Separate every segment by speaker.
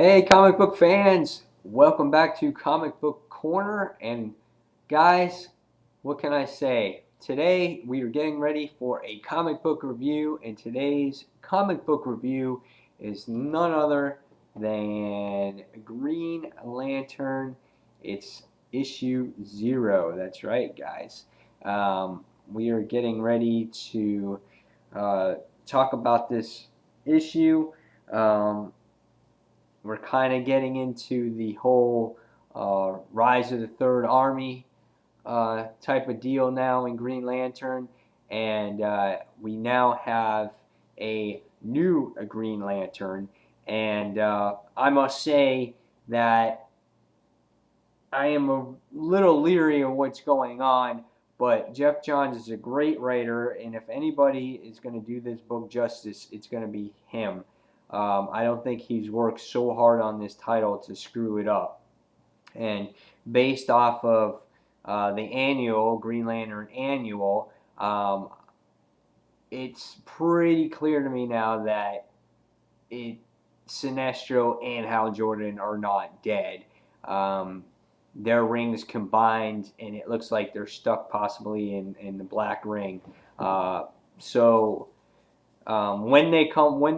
Speaker 1: Hey, comic book fans! Welcome back to Comic Book Corner. And guys, what can I say? Today we are getting ready for a comic book review, and today's comic book review is none other than Green Lantern. It's issue 0. That's right, guys. We are getting ready to uh, talk about this issue. We're kind of getting into the whole Rise of the Third Army type of deal now in Green Lantern, and we now have a new Green Lantern, and I must say that I am a little leery of what's going on, but Jeff Johns is a great writer, and if anybody is going to do this book justice, it's going to be him. I don't think he's worked so hard on this title to screw it up. And based off of the annual, Green Lantern annual, it's pretty clear to me now that Sinestro and Hal Jordan are not dead. Um, their rings combined, and it looks like they're stuck possibly in the black ring. So when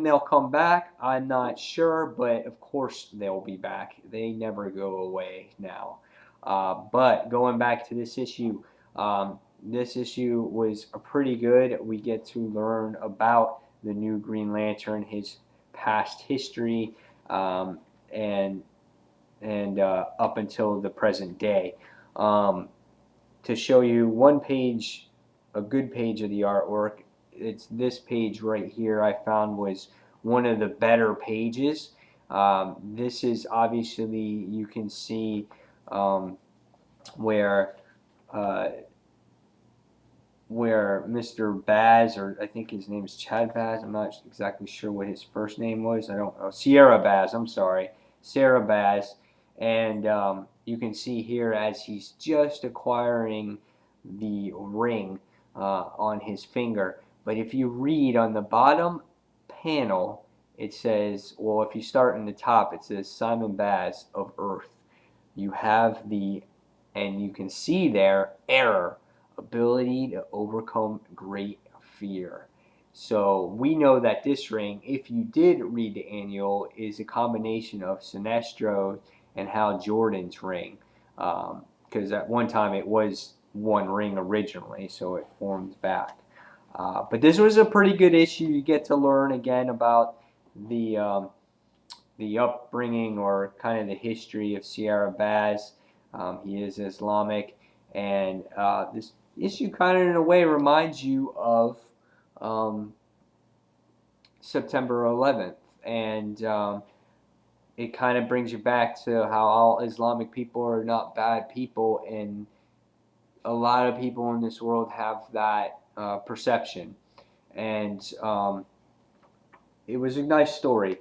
Speaker 1: they'll come back, I'm not sure, but of course they'll be back. They never go away now. But going back to this issue was pretty good. We get to learn about the new Green Lantern, his past history, and up until the present day. To show you one page, a good page of the artwork, it's this page right here I found was one of the better pages. This is obviously, you can see where where Mr. Baz, or I think his name is Chad Baz, I'm not exactly sure what his first name was, I don't know, Sierra Baz, I'm sorry, Sarah Baz, and you can see here as he's just acquiring the ring on his finger. But if you read on the bottom panel, it says, well, if you start in the top, it says Simon Baz of Earth. You have and you can see there, error, ability to overcome great fear. So we know that this ring, if you did read the annual, is a combination of Sinestro and Hal Jordan's ring. Because at one time it was one ring originally, so it formed back. But this was a pretty good issue. You get to learn again about the upbringing, or kind of the history of Sierra Baz. He is Islamic, and this issue kind of in a way reminds you of um, September 11th, and it kind of brings you back to how all Islamic people are not bad people, and a lot of people in this world have that perception. And it was a nice story.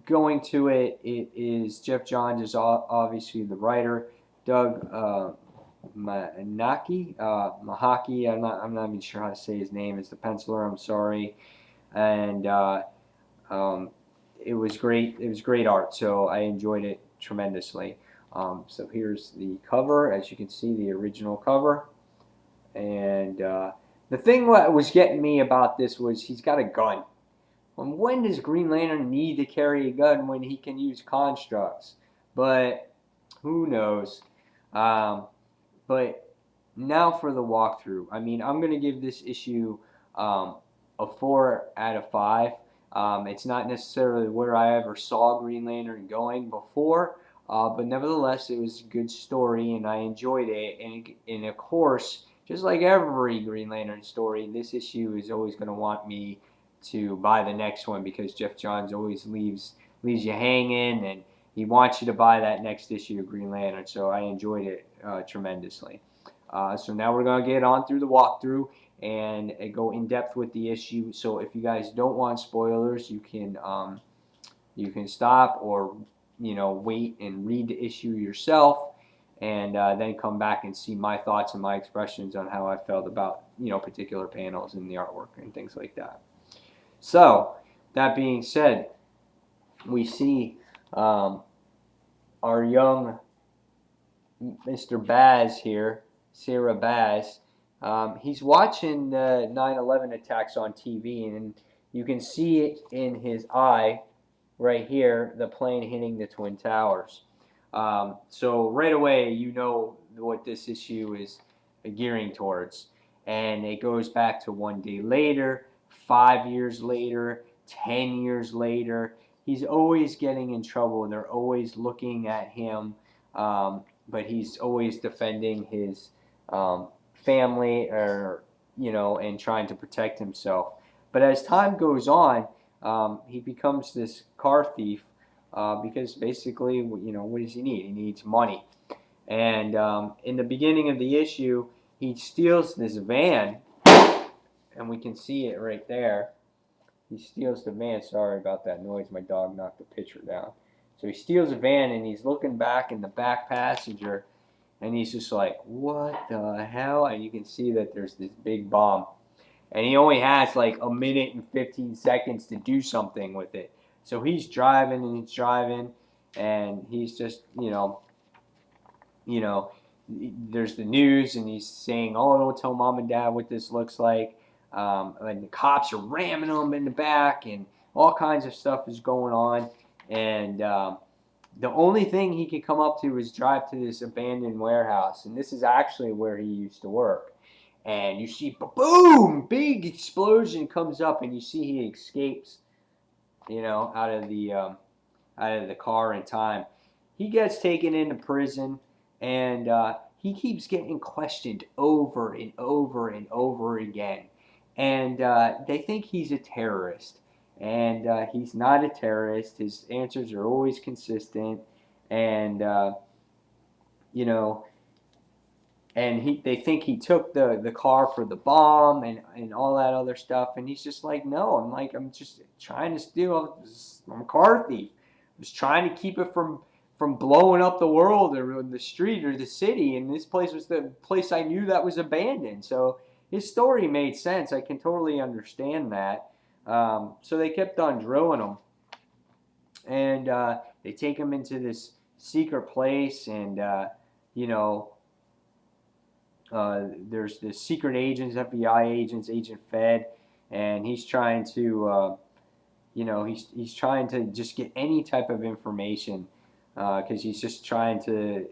Speaker 1: Going to it, it is Jeff Johns is obviously the writer. Doug Mahaki. I'm not even sure how to say his name. Is the penciler. I'm sorry. And it was great. It was great art. So I enjoyed it tremendously. So here's the cover, as you can see, the original cover. And the thing that was getting me about this was he's got a gun. When does Green Lantern need to carry a gun when he can use constructs? But who knows? But now for the walkthrough. I mean, I'm going to give this issue a 4 out of 5. It's not necessarily where I ever saw Green Lantern going before, but nevertheless, it was a good story, and I enjoyed it. And of course, just like every Green Lantern story, this issue is always going to want me to buy the next one, because Jeff Johns always leaves you hanging, and he wants you to buy that next issue of Green Lantern. So I enjoyed it tremendously. So now we're going to get on through the walkthrough and go in depth with the issue. So if you guys don't want spoilers, you can stop, or wait and read the issue yourself, and then come back and see my thoughts and my expressions on how I felt about particular panels in the artwork and things like that. So that being said, we see um, our young Mr. Baz here, Sarah Baz. He's watching the 9/11 attacks on TV, and you can see it in his eye right here, the plane hitting the Twin Towers. So right away, you know what this issue is gearing towards. And it goes back to 1 day later, 5 years later, 10 years later. He's always getting in trouble, and they're always looking at him. But he's always defending his family, or and trying to protect himself. But as time goes on, he becomes this car thief because basically, what does he need? He needs money. And in the beginning of the issue, he steals this van, and we can see it right there. He steals the van. Sorry about that noise. My dog knocked the picture down. So he steals a van, and he's looking back in the back passenger, and he's just like, what the hell? And you can see that there's this big bomb. And he only has like a minute and 15 seconds to do something with it. So he's driving and he's driving, and he's just, you know, there's the news, and he's saying, "Oh, don't tell mom and dad what this looks like." And the cops are ramming him in the back, and all kinds of stuff is going on. And the only thing he could come up to is drive to this abandoned warehouse, and this is actually where he used to work. And you see, boom, big explosion comes up, and you see he escapes, out of the car in time. He gets taken into prison, and he keeps getting questioned over and over and over again. And they think he's a terrorist, and he's not a terrorist. His answers are always consistent, and you know, they think he took the car for the bomb and all that other stuff, and he's just like, no, I'm just trying to steal. I'm a car thief. I was trying to keep it from blowing up the world or the street or the city, and this place was the place I knew that was abandoned. So his story made sense. I can totally understand that. So they kept on drilling him, and they take him into this secret place, and you know there's the secret agents, FBI agents, Agent Fed, and he's trying to, he's trying to just get any type of information because he's just trying to,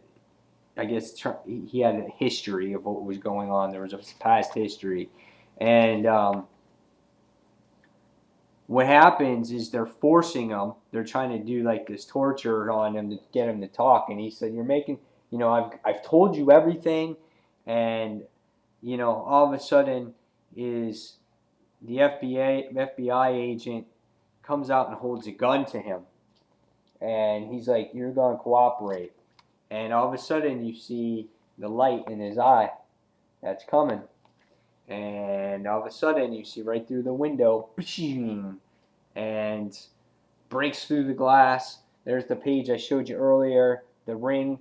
Speaker 1: I guess, he had a history of what was going on. There was a past history, and what happens is they're forcing him. They're trying to do like this torture on him to get him to talk, and he said, "You're making, I've told you everything." And all of a sudden is the FBI agent comes out and holds a gun to him, and he's like, "You're going to cooperate." And all of a sudden you see the light in his eye that's coming, and all of a sudden you see right through the window, and breaks through the glass. There's the page I showed you earlier. The ring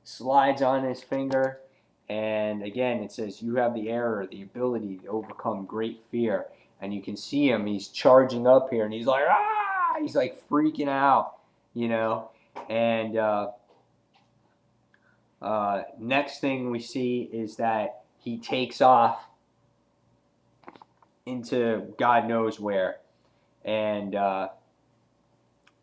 Speaker 1: slides on his finger. And again, it says, you have the error, the ability to overcome great fear. And you can see him, he's charging up here, and he's like, ah! He's like freaking out, And next thing we see is that he takes off into God knows where. And now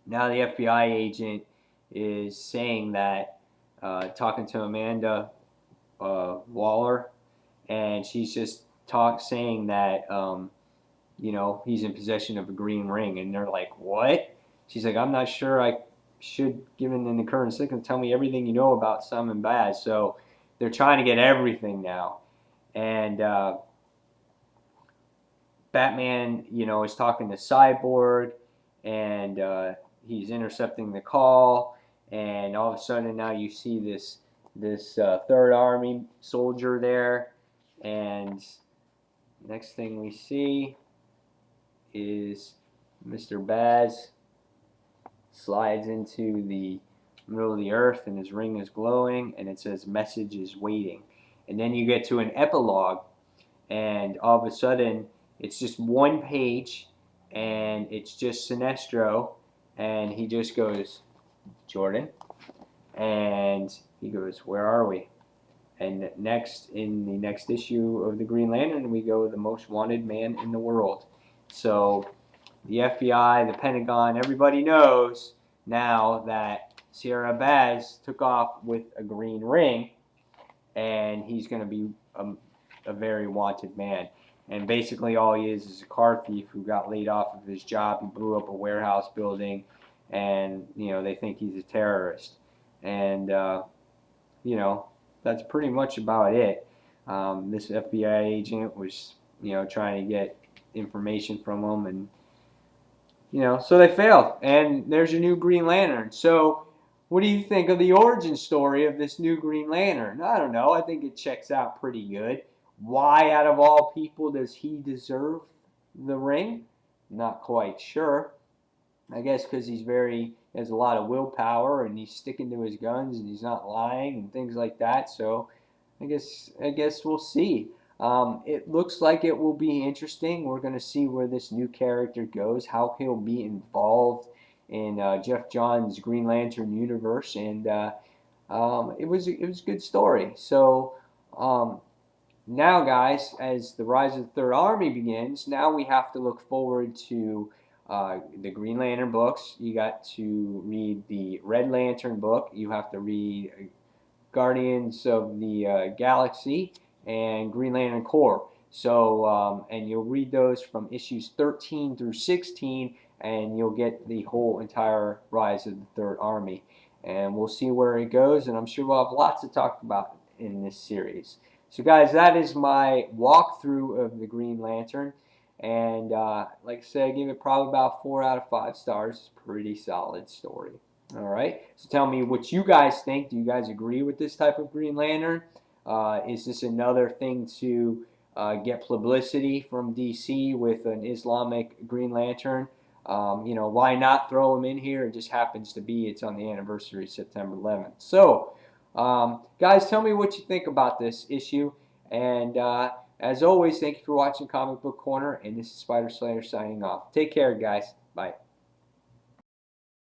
Speaker 1: the FBI agent is saying that, talking to Amanda Waller, and she's just saying that he's in possession of a green ring, and they're like, what? She's like, I'm not sure I should, given in the current circumstances, tell me everything you know about Simon Baz. So they're trying to get everything now, and Batman is talking to Cyborg, and he's intercepting the call, and all of a sudden now you see this Third Army soldier there, and next thing we see is Mr. Baz slides into the middle of the earth, and his ring is glowing, and it says message is waiting. And then you get to an epilogue, and all of a sudden it's just one page, and it's just Sinestro, And he just goes, Jordan. And he goes, where are we? And next, in the next issue of the Green Lantern, we go the most wanted man in the world. So the FBI, the Pentagon, everybody knows now that Sierra Baz took off with a green ring, and he's going to be a very wanted man. And basically, all he is a car thief who got laid off of his job. He blew up a warehouse building, and they think he's a terrorist. And that's pretty much about it. This FBI agent was trying to get information from him, and so they failed. And there's your new Green Lantern. So what do you think of the origin story of this new Green Lantern? I don't know. I think it checks out pretty good. Why, out of all people, does he deserve the ring? Not quite sure. I guess because he has a lot of willpower, and he's sticking to his guns, and he's not lying and things like that. So I guess we'll see. It looks like it will be interesting. We're going to see where this new character goes, how he'll be involved in Jeff Johns' Green Lantern universe, and it was a good story. So now, guys, as the Rise of the Third Army begins, now we have to look forward to the Green Lantern books. You got to read the Red Lantern book. You have to read Guardians of the Galaxy and Green Lantern Corps. So, and you'll read those from issues 13 through 16, and you'll get the whole entire Rise of the Third Army. And we'll see where it goes, and I'm sure we'll have lots to talk about in this series. So, guys, that is my walkthrough of the Green Lantern. And like I said, I give it probably about 4 out of 5 stars. It's a pretty solid story. All right. So tell me what you guys think. Do you guys agree with this type of Green Lantern? Is this another thing to get publicity from DC with an Islamic Green Lantern? Why not throw him in here? It just happens to be it's on the anniversary, September 11th. So, guys, tell me what you think about this issue. And as always, thank you for watching Comic Book Corner. And this is Spider Slayer signing off. Take care, guys. Bye.